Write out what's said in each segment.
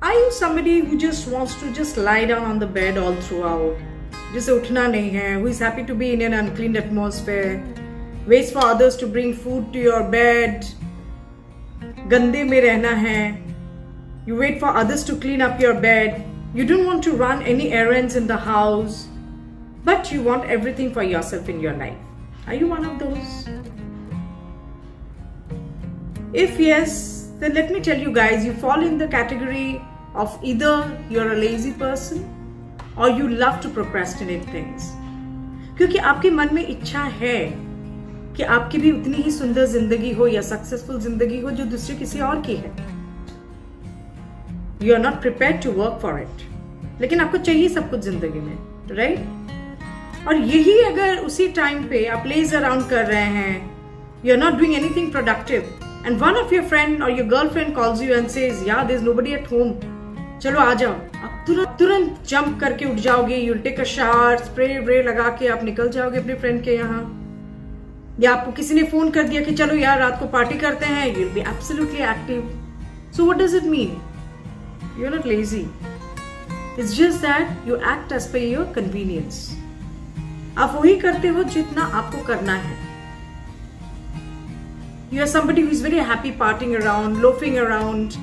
Are you somebody who just wants to just lie down on the bed all throughout? जिसे उठना नहीं है, who is happy to be in an unclean atmosphere, waits for others to bring food to your bed, गंदे में रहना है, you wait for others to clean up your bed, you don't want to run any errands in the house, but you want everything for yourself in your life. Are you one of those? If yes, then let me tell you guys, you fall in the category of either you're a lazy person or you love to procrastinate things. क्योंकि आपके मन में इच्छा है कि आपकी भी उतनी ही सुंदर जिंदगी हो या सक्सेसफुल जिंदगी हो जो दूसरे किसी और की है. You are not prepared to work for it. लेकिन आपको चाहिए सब कुछ जिंदगी में, राइट? और यही अगर उसी टाइम पे आप लेज अराउंड कर रहे हैं, you are not doing anything productive, and one of your friend or your girlfriend calls you and says, "Yeah, there's nobody at home. चलो आ जाओ." आप तुरंत जंप करके उठ जाओगे, you'll take a shower, spray लगा के आप निकल जाओगे अपने फ्रेंड के यहाँ. या आपको किसी ने फोन कर दिया कि चलो यार रात को पार्टी करते हैं, you'll be absolutely active. So what does it mean? You're not lazy. It's just that you act as per your convenience. आप वही करते हो जितना आपको करना है. You are somebody who is very happy partying around, loafing around,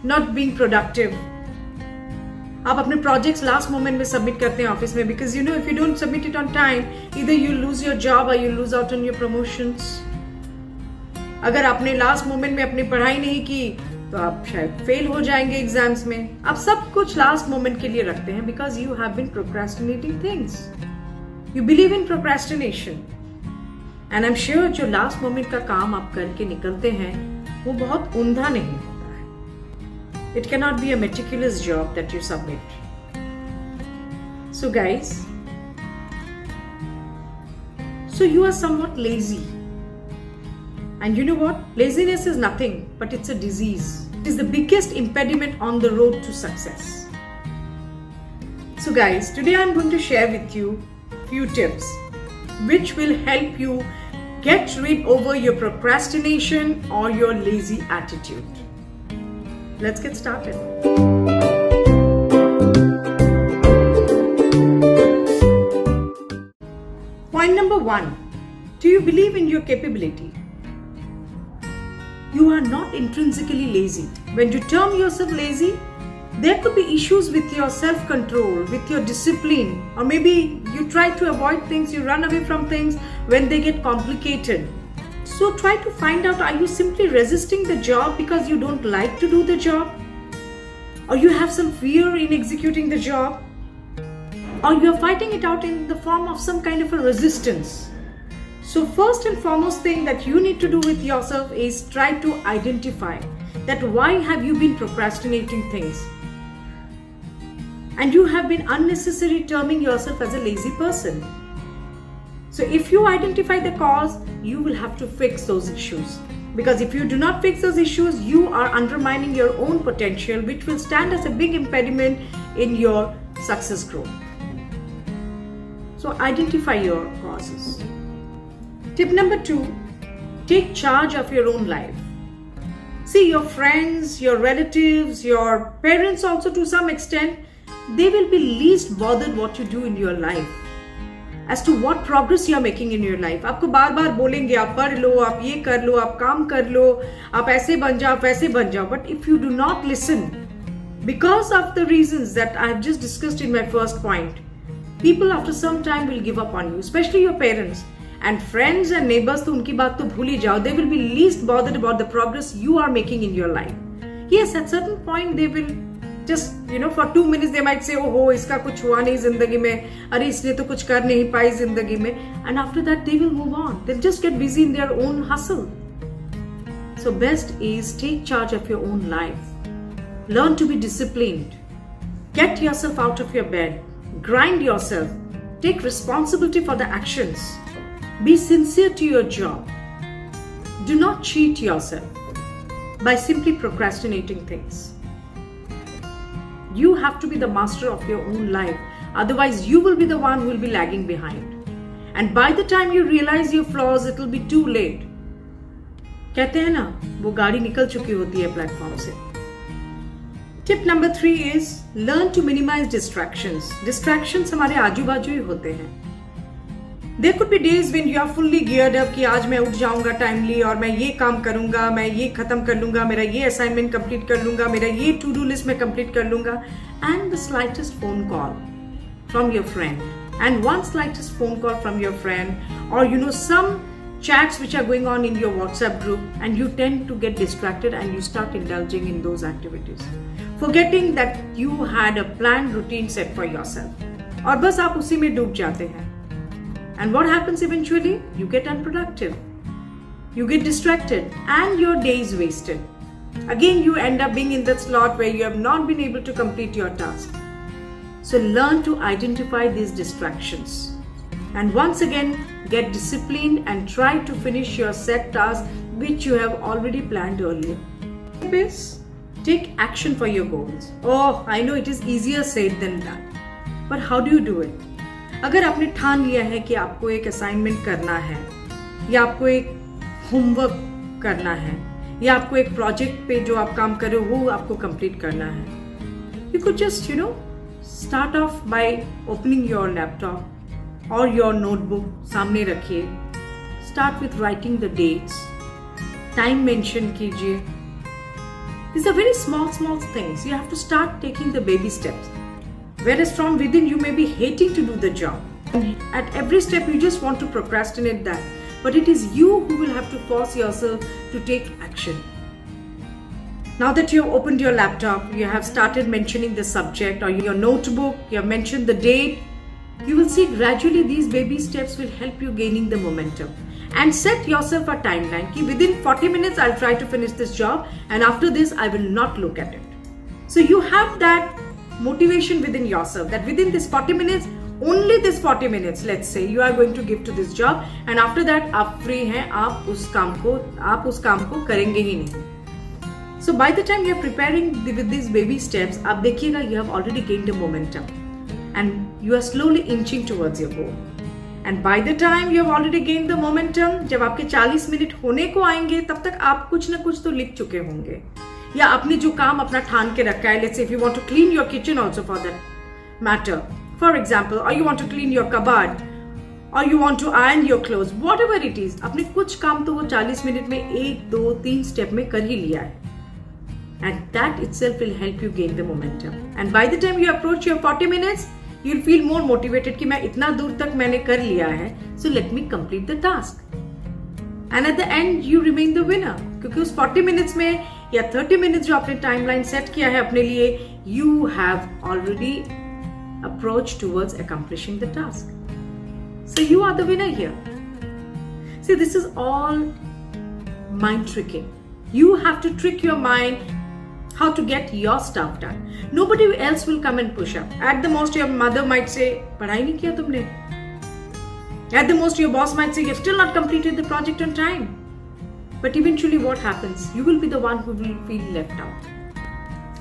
not being productive. आप अपने प्रोजेक्ट्स लास्ट मोमेंट में सबमिट करते हैं ऑफिस में, because you know if you don't submit it on time, either you lose your job और you lose out on your promotions. अगर आपने last moment में अपनी पढ़ाई नहीं की तो आप शायद फेल हो जाएंगे एग्जाम्स में. आप सब कुछ लास्ट मोमेंट के लिए रखते हैं because you have been procrastinating things. You believe in procrastination. And I am sure जो लास्ट मोमेंट का काम आप करके निकलते हैं वो बहुत उंधा नहीं होता है. It cannot be a meticulous job that you submit. So guys, so you are somewhat lazy. And you know what? Laziness is nothing, but it's a disease. It is the biggest impediment on the road to success. So guys, today I'm going to share with you few tips which will help you get rid over your procrastination or your lazy attitude. Let's get started. Point number 1. Do you believe in your capability? You are not intrinsically lazy. When you term yourself lazy, there could be issues with your self-control, with your discipline, or maybe you try to avoid things, you run away from things when they get complicated. So try to find out, are you simply resisting the job because you don't like to do the job? Or you have some fear in executing the job? Or you're fighting it out in the form of some kind of a resistance? So first and foremost thing that you need to do with yourself is try to identify that why have you been procrastinating things? And you have been unnecessarily terming yourself as a lazy person. So if you identify the cause, you will have to fix those issues. Because if you do not fix those issues, you are undermining your own potential, which will stand as a big impediment in your success growth. So identify your causes. Tip number 2, take charge of your own life. See, your friends, your relatives, your parents also to some extent, they will be least bothered what you do in your life. As to what progress you are making in your life. आपको बार बार बोलेंगे आप पढ़ लो, आप ये कर लो, आप काम कर लो, आप ऐसे बन जाओ, वैसे बन जाओ. But if you do not listen, because of the reasons that I have just discussed in my first point, people after some time will give up on you, especially your parents. And friends and neighbors, तो उनकी बात तो भूल ही जाओ. They will be least bothered about the progress you are making in your life. Yes, at certain point they will just, you know, for 2 minutes they might say, oh ho, इसका कुछ हुआ नहीं जिंदगी में, अरे इसने तो कुछ कर नहीं पाई जिंदगी में. And after that they will move on. They'll just get busy in their own hustle. So best is take charge of your own life. Learn to be disciplined. Get yourself out of your bed. Grind yourself. Take responsibility for the actions. Be sincere to your job. Do not cheat yourself by simply procrastinating things. You have to be the master of your own life. Otherwise, you will be the one who will be lagging behind. And by the time you realize your flaws, it will be too late. कहते हैं ना, वो गाड़ी निकल चुकी होती है platform से. Tip number 3 is learn to minimize distractions. Distractions हमारे आजू बाजू ही होते हैं. There could be days when you are fully geared up कि आज मैं उठ जाऊंगा टाइमली और मैं ये काम करूंगा, मैं ये खत्म कर लूंगा, मेरा ये असाइनमेंट कंप्लीट कर लूंगा, मेरा ये टू डू लिस्ट में कंप्लीट कर लूंगा. And the slightest phone call from your friend, and one slightest phone call from your friend, or some chats which are going on in your WhatsApp group, and you tend to get distracted and you start indulging in those activities, forgetting that you had a planned routine set for yourself. और बस आप उसी में डूब जाते हैं. And what happens eventually? You get unproductive. You get distracted and your day is wasted. Again, you end up being in that slot where you have not been able to complete your task. So learn to identify these distractions. And once again, get disciplined and try to finish your set task which you have already planned earlier. Is take action for your goals. Oh, I know it is easier said than done. But how do you do it? अगर आपने ठान लिया है कि आपको एक assignment करना है या आपको एक होमवर्क करना है या आपको एक प्रोजेक्ट पे जो आप काम कर रहे हो वो आपको कंप्लीट करना है, you could just start off by opening your laptop or your notebook, सामने रखिए. Start with writing the dates, time mention कीजिए. These are very small things. You have to start taking the baby steps. Whereas from within you may be hating to do the job. And at every step you just want to procrastinate that. But it is you who will have to force yourself to take action. Now that you have opened your laptop, you have started mentioning the subject or your notebook, you have mentioned the date, you will see gradually these baby steps will help you gaining the momentum. And set yourself a timeline. Ki within 40 minutes I'll try to finish this job and after this I will not look at it. So you have that motivation within yourself that within this 40 minutes, only this 40 minutes, let's say, you are going to give to this job and after that आप free हैं, आप उस काम को करेंगे ही नहीं. So by the time you are preparing with these baby steps, आप देखिएगा you have already gained a momentum and you are slowly inching towards your goal. And by the time you have already gained the momentum, जब आपके 40 minute होने को आएंगे तब तक आप कुछ ना कुछ तो लिख चुके होंगे या आपने जो काम अपना ठान के रखा है. Let's say if you want to clean your kitchen also for that matter, for example, or you want to clean your cupboard or you want to iron your clothes, whatever it is, आपने कुछ काम तो वो 40 minute में 1, 2, 3 step में कर ही लिया है. And that itself will help you gain the momentum. And by the time you approach your 40 minutes, you'll feel more motivated कि मैं इतना दूर तक मैंने कर लिया है, so let me complete the task. And at the end you remain the winner, क्योंकि उस 40 minutes में या 30 minutes जो आपने टाइमलाइन सेट किया है अपने लिए, you have already approached towards accomplishing the task. So you are the winner here. See, this is all mind tricking. You have to trick your mind how to get your stuff done. Nobody else will come and push up. At the most your mother might say, पढ़ाई नहीं किया तुमने. At the most your boss might say, you've still not completed the project on time. But eventually what happens? You will be the one who will feel left out.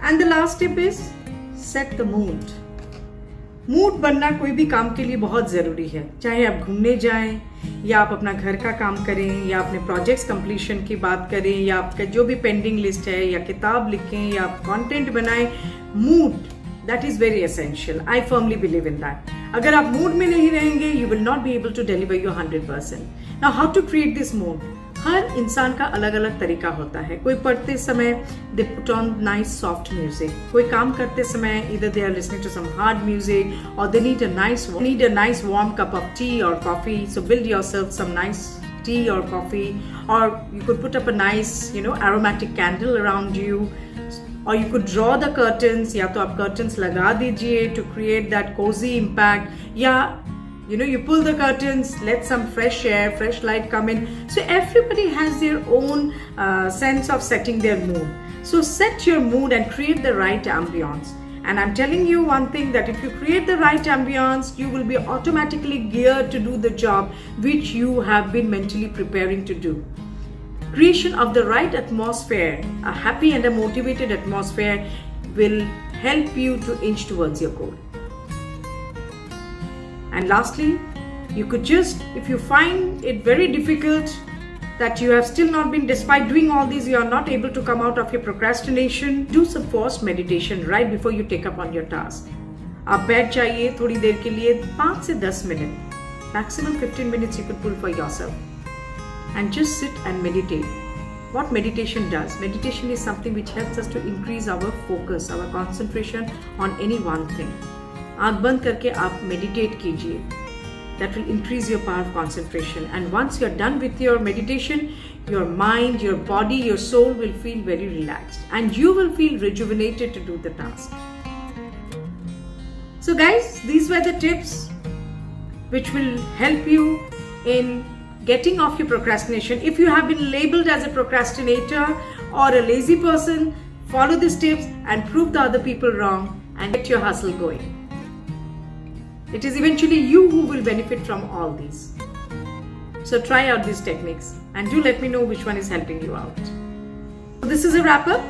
And the last tip is set the mood. Mood बनना कोई भी काम के लिए बहुत ज़रूरी है. चाहे आप घूमने जाएं या आप अपना घर का काम करें या अपने प्रोजेक्ट्स कंप्लीशन की बात करें या आपका जो भी पेंडिंग लिस्ट है या किताब लिखें या आप कंटेंट बनाएं, mood that is very essential. I firmly believe in that. अगर आप मूड में नहीं रहेंगे, you will not be able to deliver your 100%. Now how to create this mood? हर इंसान का अलग अलग तरीका होता है. कोई पढ़ते समय they put on nice soft music, कोई काम करते समय either they are listening to some hard music or they need a nice warm cup of tea or coffee. So build yourself some nice tea or coffee, or you could put up a nice aromatic candle around you, or you could draw the curtains. या तो आप curtains लगा दीजिए to create that cozy impact, या you pull the curtains, let some fresh air, fresh light come in. So everybody has their own sense of setting their mood. So set your mood and create the right ambience. And I'm telling you one thing, that if you create the right ambience, you will be automatically geared to do the job which you have been mentally preparing to do. Creation of the right atmosphere, a happy and a motivated atmosphere, will help you to inch towards your goal. And lastly, you could just, if you find it very difficult that you have still not been, despite doing all these, you are not able to come out of your procrastination, do some forced meditation right before you take up on your task. आप बैठ जाइए थोड़ी देर के लिए 5 से 10 minute, maximum 15 minutes you can pull for yourself, and just sit and meditate. What meditation does? Meditation is something which helps us to increase our focus, our concentration on any one thing. आँख बंद करके आप meditate कीजिए. That will increase your power of concentration. And once you're done with your meditation, your mind, your body, your soul will feel very relaxed. And you will feel rejuvenated to do the task. So guys, these were the tips which will help you in getting off your procrastination. If you have been labeled as a procrastinator or a lazy person, follow these tips and prove the other people wrong and get your hustle going. It is eventually you who will benefit from all these. So try out these techniques and do let me know which one is helping you out. So this is a wrap up.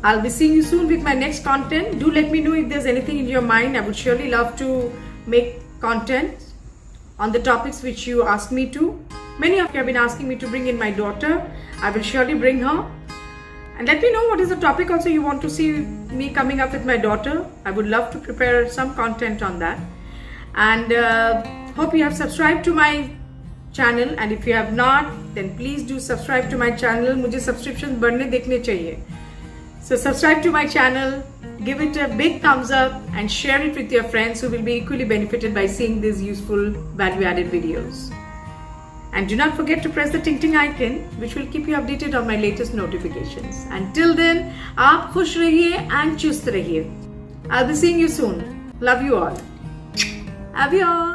I'll be seeing you soon with my next content. Do let me know if there's anything in your mind. I would surely love to make content on the topics which you asked me to. Many of you have been asking me to bring in my daughter. I will surely bring her. And let me know what is the topic also you want to see me coming up with my daughter. I would love to prepare some content on that. And hope you have subscribed to my channel. And if you have not, then please do subscribe to my channel. मुझे subscriptions बढ़ने देखने चाहिए. So subscribe to my channel, give it a big thumbs up and share it with your friends who will be equally benefited by seeing these useful value-added videos. And do not forget to press the ting icon which will keep you updated on my latest notifications. Until then, आप खुश रहिए and चुस्त रहिए. I'll be seeing you soon. Love you all. Love you all.